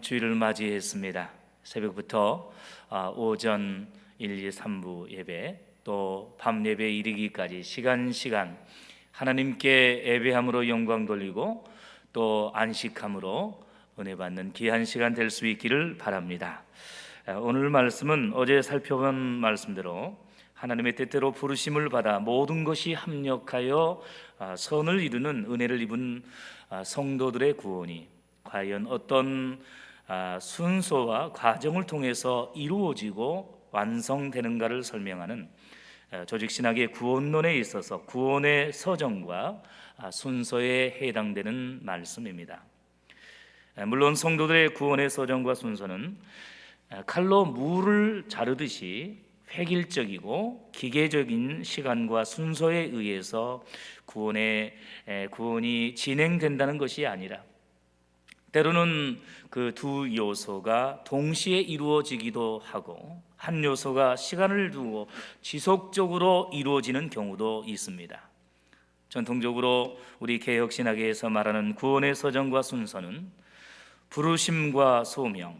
주일을 맞이했습니다. 새벽부터 오전 1, 2, 3부 예배, 또 밤 예배 이르기까지 시간 하나님께 예배함으로 영광 돌리고 또 안식함으로 은혜 받는 귀한 시간 될 수 있기를 바랍니다. 오늘 말씀은 어제 살펴본 말씀대로 하나님의 뜻대로 부르심을 받아 모든 것이 합력하여 선을 이루는 은혜를 입은 성도들의 구원이 과연 어떤 순서와 과정을 통해서 이루어지고 완성되는가를 설명하는 조직신학의 구원론에 있어서 구원의 서정과 순서에 해당되는 말씀입니다. 물론 성도들의 구원의 서정과 순서는 칼로 무를 자르듯이 획일적이고 기계적인 시간과 순서에 의해서 구원이 진행된다는 것이 아니라 때로는 그 두 요소가 동시에 이루어지기도 하고 한 요소가 시간을 두고 지속적으로 이루어지는 경우도 있습니다. 전통적으로 우리 개혁신학에서 말하는 구원의 서정과 순서는 부르심과 소명,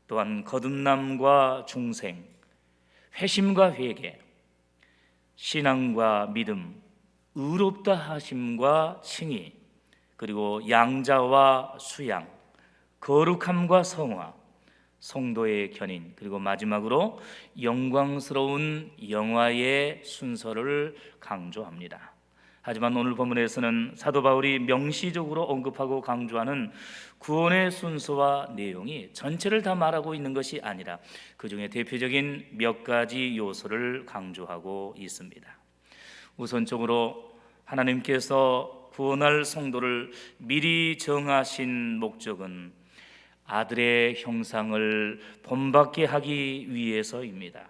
또한 거듭남과 중생, 회심과 회개, 신앙과 믿음, 의롭다 하심과 칭의, 그리고 양자와 수양, 거룩함과 성화, 성도의 견인, 그리고 마지막으로 영광스러운 영화의 순서를 강조합니다. 하지만 오늘 본문에서는 사도 바울이 명시적으로 언급하고 강조하는 구원의 순서와 내용이 전체를 다 말하고 있는 것이 아니라 그 중에 대표적인 몇 가지 요소를 강조하고 있습니다. 우선적으로 하나님께서 구원할 성도를 미리 정하신 목적은 아들의 형상을 본받게 하기 위해서입니다.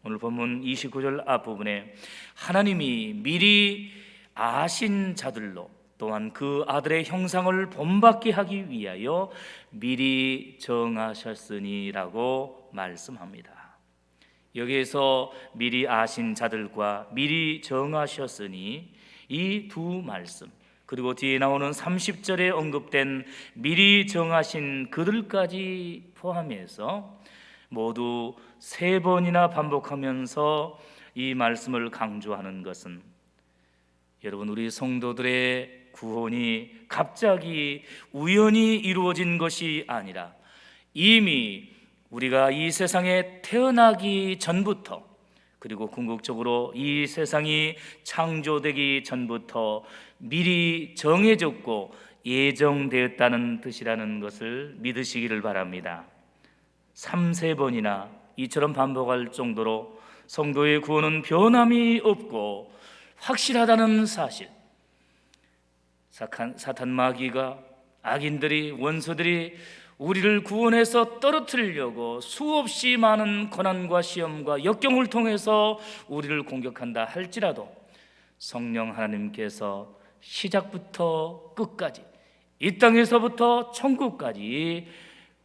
오늘 본문 29절 앞부분에 하나님이 미리 아신 자들로 또한 그 아들의 형상을 본받게 하기 위하여 미리 정하셨으니라고 말씀합니다. 여기에서 미리 아신 자들과 미리 정하셨으니 이 두 말씀, 그리고 뒤에 나오는 30절에 언급된 미리 정하신 그들까지 포함해서 모두 3번이나 반복하면서 이 말씀을 강조하는 것은 여러분, 우리 성도들의 구원이 갑자기 우연히 이루어진 것이 아니라 이미 우리가 이 세상에 태어나기 전부터, 그리고 궁극적으로 이 세상이 창조되기 전부터 미리 정해졌고 예정되었다는 뜻이라는 것을 믿으시기를 바랍니다. 3-4번이나 이처럼 반복할 정도로 성도의 구원은 변함이 없고 확실하다는 사실, 사탄 마귀가, 악인들이, 원수들이 우리를 구원해서 떨어뜨리려고 수없이 많은 고난과 시험과 역경을 통해서 우리를 공격한다 할지라도 성령 하나님께서 시작부터 끝까지, 이 땅에서부터 천국까지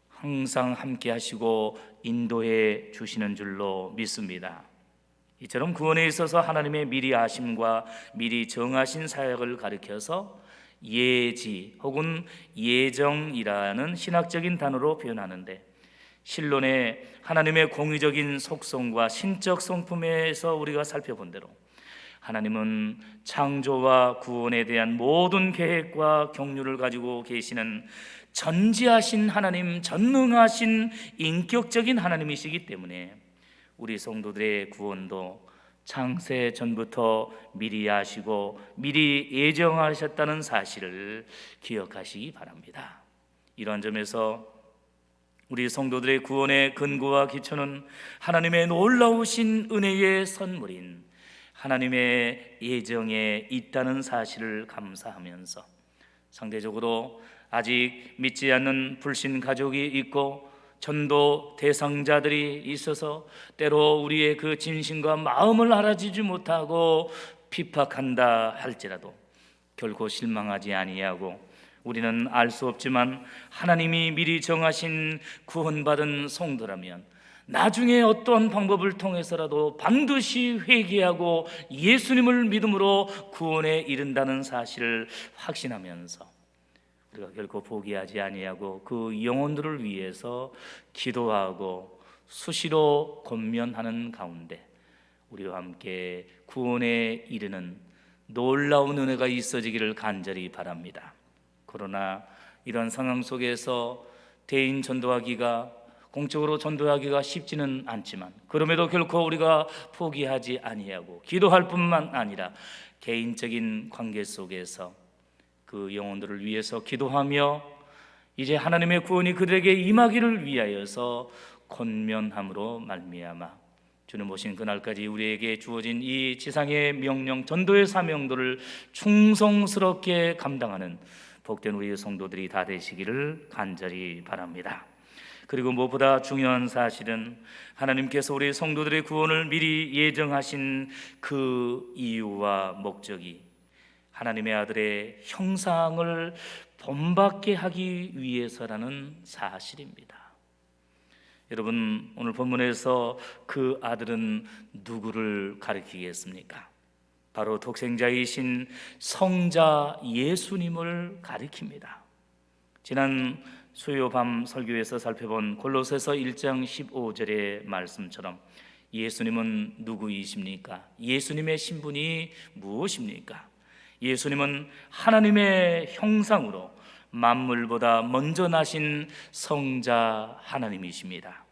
항상 함께 하시고 인도해 주시는 줄로 믿습니다. 이처럼 구원에 있어서 하나님의 미리 아심과 미리 정하신 사역을 가리켜서 예지 혹은 예정이라는 신학적인 단어로 표현하는데, 신론의 하나님의 공의적인 속성과 신적 성품에서 우리가 살펴본 대로 하나님은 창조와 구원에 대한 모든 계획과 경륜을 가지고 계시는 전지하신 하나님, 전능하신 인격적인 하나님이시기 때문에 우리 성도들의 구원도 창세 전부터 미리 아시고 미리 예정하셨다는 사실을 기억하시기 바랍니다. 이러한 점에서 우리 성도들의 구원의 근거와 기초는 하나님의 놀라우신 은혜의 선물인 하나님의 예정에 있다는 사실을 감사하면서, 상대적으로 아직 믿지 않는 불신 가족이 있고 전도 대상자들이 있어서 때로 우리의 그 진심과 마음을 알아주지 못하고 핍박한다 할지라도 결코 실망하지 아니하고, 우리는 알 수 없지만 하나님이 미리 정하신 구원받은 성도라면 나중에 어떠한 방법을 통해서라도 반드시 회개하고 예수님을 믿음으로 구원에 이른다는 사실을 확신하면서 우리가 결코 포기하지 아니하고 그 영혼들을 위해서 기도하고 수시로 권면하는 가운데 우리와 함께 구원에 이르는 놀라운 은혜가 있어지기를 간절히 바랍니다. 그러나 이런 상황 속에서 대인 전도하기가, 공적으로 전도하기가 쉽지는 않지만, 그럼에도 결코 우리가 포기하지 아니하고 기도할 뿐만 아니라 개인적인 관계 속에서 그 영혼들을 위해서 기도하며 이제 하나님의 구원이 그들에게 임하기를 위하여서 권면함으로 말미암아 주님 오신 그날까지 우리에게 주어진 이 지상의 명령, 전도의 사명도를 충성스럽게 감당하는 복된 우리의 성도들이 다 되시기를 간절히 바랍니다. 그리고 무엇보다 중요한 사실은 하나님께서 우리 성도들의 구원을 미리 예정하신 그 이유와 목적이 하나님의 아들의 형상을 본받게 하기 위해서라는 사실입니다. 여러분, 오늘 본문에서 그 아들은 누구를 가리키겠습니까? 바로 독생자이신 성자 예수님을 가리킵니다. 지난 수요 밤 설교에서 살펴본 골로새서 1장 15절의 말씀처럼 예수님은 누구이십니까? 예수님의 신분이 무엇입니까? 예수님은 하나님의 형상으로 만물보다 먼저 나신 성자 하나님이십니다.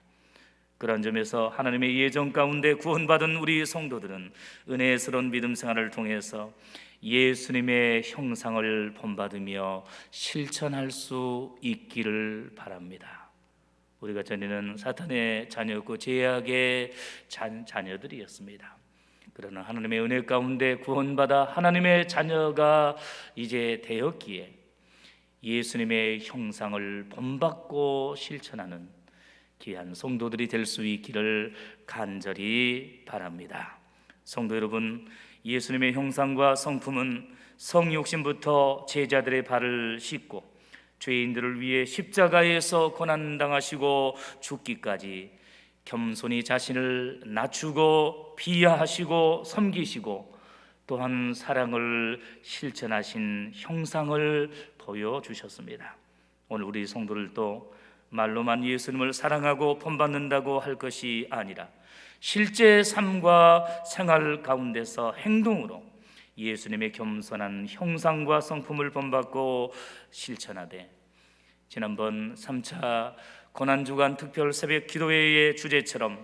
그런 점에서 하나님의 예정 가운데 구원받은 우리 성도들은 은혜스러운 믿음 생활을 통해서 예수님의 형상을 본받으며 실천할 수 있기를 바랍니다. 우리가 전에는 사탄의 자녀였고 죄악의 자녀들이었습니다. 그러나 하나님의 은혜 가운데 구원받아 하나님의 자녀가 이제 되었기에 예수님의 형상을 본받고 실천하는 귀한 성도들이 될 수 있기를 간절히 바랍니다. 성도 여러분, 예수님의 형상과 성품은 성육신부터 제자들의 발을 씻고 죄인들을 위해 십자가에서 고난당하시고 죽기까지 겸손히 자신을 낮추고 비하하시고 섬기시고 또한 사랑을 실천하신 형상을 보여주셨습니다. 오늘 우리 성도들도 말로만 예수님을 사랑하고 본받는다고 할 것이 아니라 실제 삶과 생활 가운데서 행동으로 예수님의 겸손한 형상과 성품을 본받고 실천하되, 지난번 3차 고난주간 특별 새벽 기도회의 주제처럼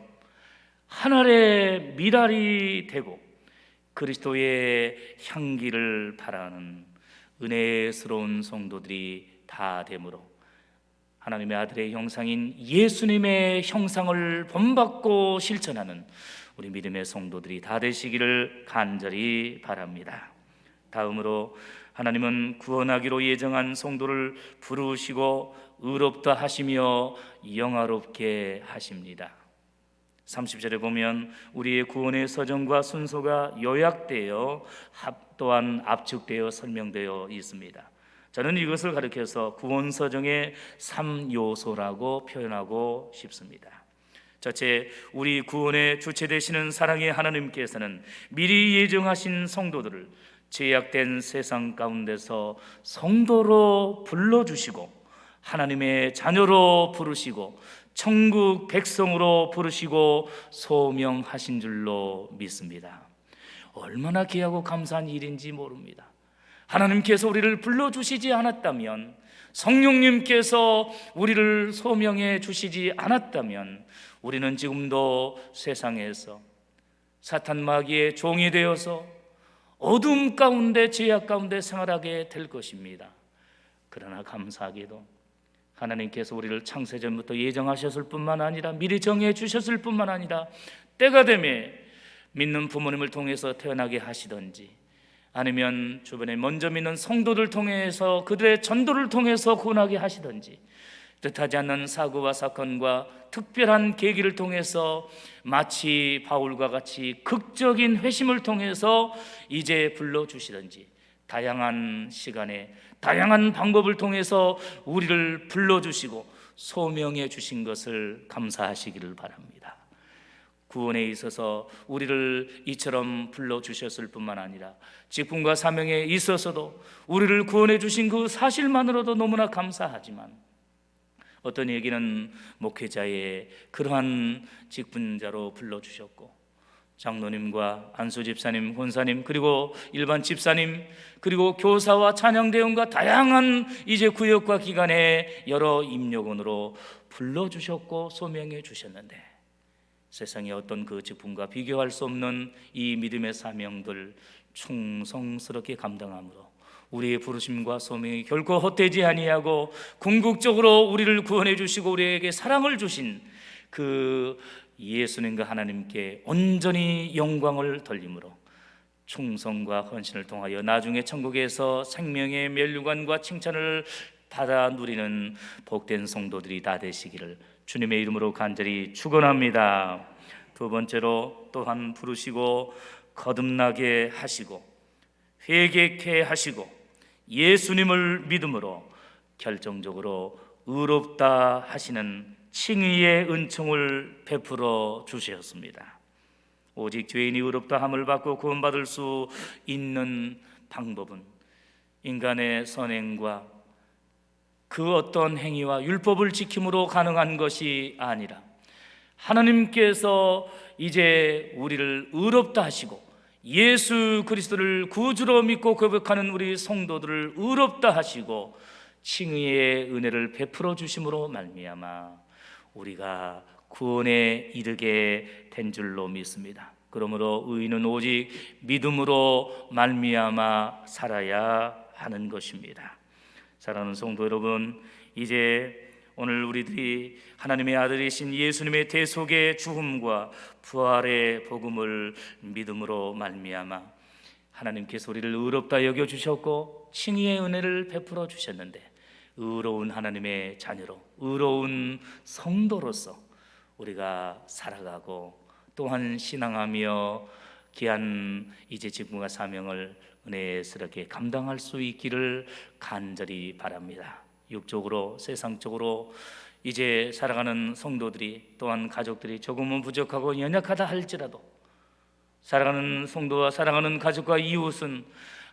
하늘의 미랄이 되고 그리스도의 향기를 바라는 은혜스러운 성도들이 다 되므로 하나님의 아들의 형상인 예수님의 형상을 본받고 실천하는 우리 믿음의 성도들이 다 되시기를 간절히 바랍니다. 다음으로 하나님은 구원하기로 예정한 성도를 부르시고 의롭다 하시며 영화롭게 하십니다. 30절에 보면 우리의 구원의 서정과 순서가 요약되어 또한 압축되어 설명되어 있습니다. 저는 이것을 가리켜서 구원 서정의 3요소라고 표현하고 싶습니다. 첫째, 우리 구원의 주체 되시는 사랑의 하나님께서는 미리 예정하신 성도들을 죄악된 세상 가운데서 성도로 불러주시고 하나님의 자녀로 부르시고 천국 백성으로 부르시고 소명하신 줄로 믿습니다. 얼마나 귀하고 감사한 일인지 모릅니다. 하나님께서 우리를 불러주시지 않았다면, 성령님께서 우리를 소명해 주시지 않았다면 우리는 지금도 세상에서 사탄 마귀의 종이 되어서 어둠 가운데 죄악 가운데 생활하게 될 것입니다. 그러나 감사하게도 하나님께서 우리를 창세전부터 예정하셨을 뿐만 아니라 미리 정해 주셨을 뿐만 아니라 때가 되매 믿는 부모님을 통해서 태어나게 하시든지 아니면 주변에 먼저 믿는 성도들 통해서 그들의 전도를 통해서 구원하게 하시든지 뜻하지 않는 사고와 사건과 특별한 계기를 통해서 마치 바울과 같이 극적인 회심을 통해서 이제 불러주시든지 다양한 시간에 다양한 방법을 통해서 우리를 불러주시고 소명해 주신 것을 감사하시기를 바랍니다. 구원에 있어서 우리를 이처럼 불러주셨을 뿐만 아니라 직분과 사명에 있어서도 우리를 구원해 주신 그 사실만으로도 너무나 감사하지만, 어떤 얘기는 목회자의 그러한 직분자로 불러주셨고, 장로님과 안수 집사님, 권사님, 그리고 일반 집사님, 그리고 교사와 찬양대원과 다양한 이제 구역과 기관의 여러 임력원으로 불러주셨고 소명해 주셨는데, 세상의 어떤 그 직분과 비교할 수 없는 이 믿음의 사명들 충성스럽게 감당함으로 우리의 부르심과 소명이 결코 헛되지 아니하고 궁극적으로 우리를 구원해 주시고 우리에게 사랑을 주신 그 예수님과 하나님께 온전히 영광을 돌림으로 충성과 헌신을 통하여 나중에 천국에서 생명의 면류관과 칭찬을 받아 누리는 복된 성도들이 다 되시기를 주님의 이름으로 간절히 축원합니다. 두 번째로, 또한 부르시고 거듭나게 하시고 회개케 하시고 예수님을 믿음으로 결정적으로 의롭다 하시는 칭의의 은총을 베풀어 주셨습니다. 오직 죄인이 의롭다 함을 받고 구원받을 수 있는 방법은 인간의 선행과 그 어떤 행위와 율법을 지킴으로 가능한 것이 아니라 하나님께서 이제 우리를 의롭다 하시고 예수 그리스도를 구주로 믿고 고백하는 우리 성도들을 의롭다 하시고 칭의의 은혜를 베풀어 주심으로 말미암아 우리가 구원에 이르게 된 줄로 믿습니다. 그러므로 의인은 오직 믿음으로 말미암아 살아야 하는 것입니다. 사랑하는 성도 여러분, 이제 오늘 우리들이 하나님의 아들이신 예수님의 대속의 죽음과 부활의 복음을 믿음으로 말미암아 하나님께서 우리를 의롭다 여겨주셨고 칭의의 은혜를 베풀어 주셨는데, 의로운 하나님의 자녀로, 의로운 성도로서 우리가 살아가고 또한 신앙하며 귀한 이제 직분과 사명을 은혜스럽게 감당할 수 있기를 간절히 바랍니다. 육적으로, 세상적으로 이제 살아가는 성도들이, 또한 가족들이 조금은 부족하고 연약하다 할지라도 살아가는 성도와 살아가는 가족과 이웃은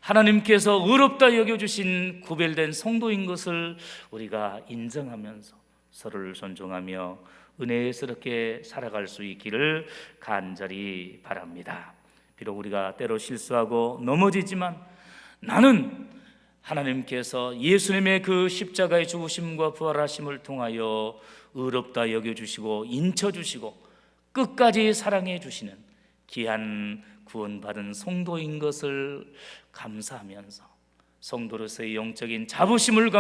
하나님께서 의롭다 여겨주신 구별된 성도인 것을 우리가 인정하면서 서로를 존중하며 은혜스럽게 살아갈 수 있기를 간절히 바랍니다. 비록 우리가 때로 실수하고 넘어지지만 나는 하나님께서 예수님의 그 십자가의 죽으심과 부활하심을 통하여 의롭다 여겨주시고 인쳐주시고 끝까지 사랑해 주시는 귀한 구원받은 성도인 것을 감사하면서 성도로서의 영적인 자부심을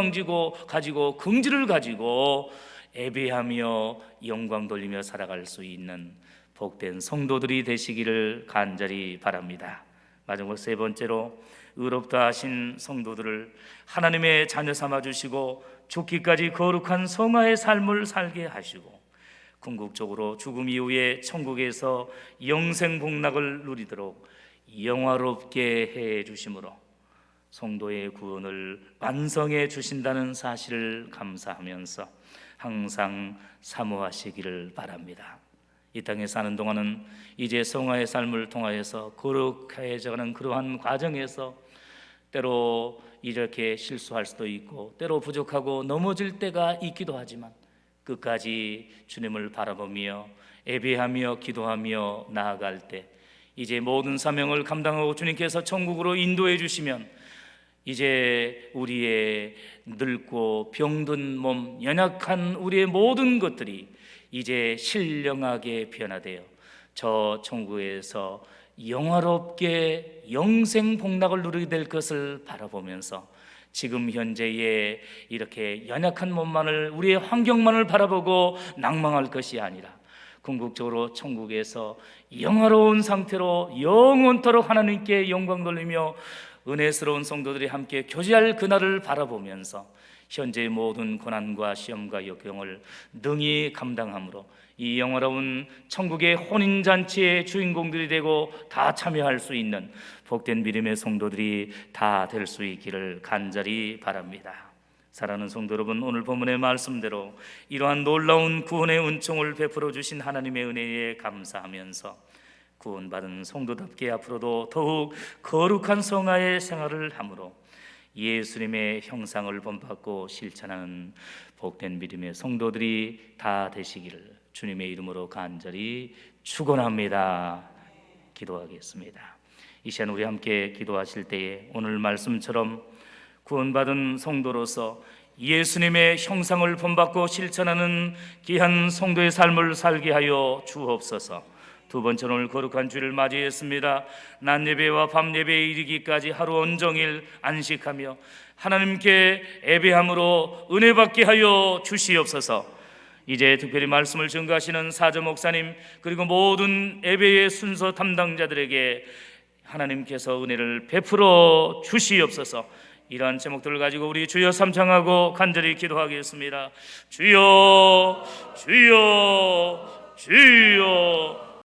가지고 긍지를 가지고 예배하며 영광 돌리며 살아갈 수 있는 복된 성도들이 되시기를 간절히 바랍니다. 마지막으로 세 번째로, 의롭다 하신 성도들을 하나님의 자녀 삼아 주시고 죽기까지 거룩한 성화의 삶을 살게 하시고 궁극적으로 죽음 이후에 천국에서 영생 복락을 누리도록 영화롭게 해 주심으로 성도의 구원을 완성해 주신다는 사실을 감사하면서 항상 사모하시기를 바랍니다. 이 땅에 사는 동안은 이제 성화의 삶을 통하여서 거룩해져가는 그러한 과정에서 때로 이렇게 실수할 수도 있고 때로 부족하고 넘어질 때가 있기도 하지만 끝까지 주님을 바라보며 예배하며 기도하며 나아갈 때 이제 모든 사명을 감당하고 주님께서 천국으로 인도해 주시면 이제 우리의 늙고 병든 몸, 연약한 우리의 모든 것들이 이제 신령하게 변화되어 저 천국에서 영화롭게 영생 복락을 누리게 될 것을 바라보면서 지금 현재의 이렇게 연약한 몸만을, 우리의 환경만을 바라보고 낭망할 것이 아니라 궁극적으로 천국에서 영화로운 상태로 영원토록 하나님께 영광 돌리며 은혜스러운 성도들이 함께 교제할 그날을 바라보면서 현재의 모든 고난과 시험과 역경을 능히 감당함으로 이 영화로운 천국의 혼인잔치의 주인공들이 되고 다 참여할 수 있는 복된 믿음의 성도들이 다 될 수 있기를 간절히 바랍니다. 사랑하는 성도 여러분, 오늘 본문의 말씀대로 이러한 놀라운 구원의 은총을 베풀어 주신 하나님의 은혜에 감사하면서 구원받은 성도답게 앞으로도 더욱 거룩한 성화의 생활을 함으로 예수님의 형상을 본받고 실천하는 복된 믿음의 성도들이 다 되시기를 주님의 이름으로 간절히 축원합니다. 기도하겠습니다. 이 시간 우리 함께 기도하실 때에 오늘 말씀처럼 구원받은 성도로서 예수님의 형상을 본받고 실천하는 귀한 성도의 삶을 살게 하여 주옵소서. 두 번째는 오늘 거룩한 주를 맞이했습니다. 낮 예배와 밤 예배에 이르기까지 하루 온종일 안식하며 하나님께 예배함으로 은혜 받게 하여 주시옵소서. 이제 특별히 말씀을 증거하시는 사저 목사님 그리고 모든 예배의 순서 담당자들에게 하나님께서 은혜를 베풀어 주시옵소서. 이러한 제목들을 가지고 우리 주여 삼창하고 간절히 기도하겠습니다. 주여 주여 주여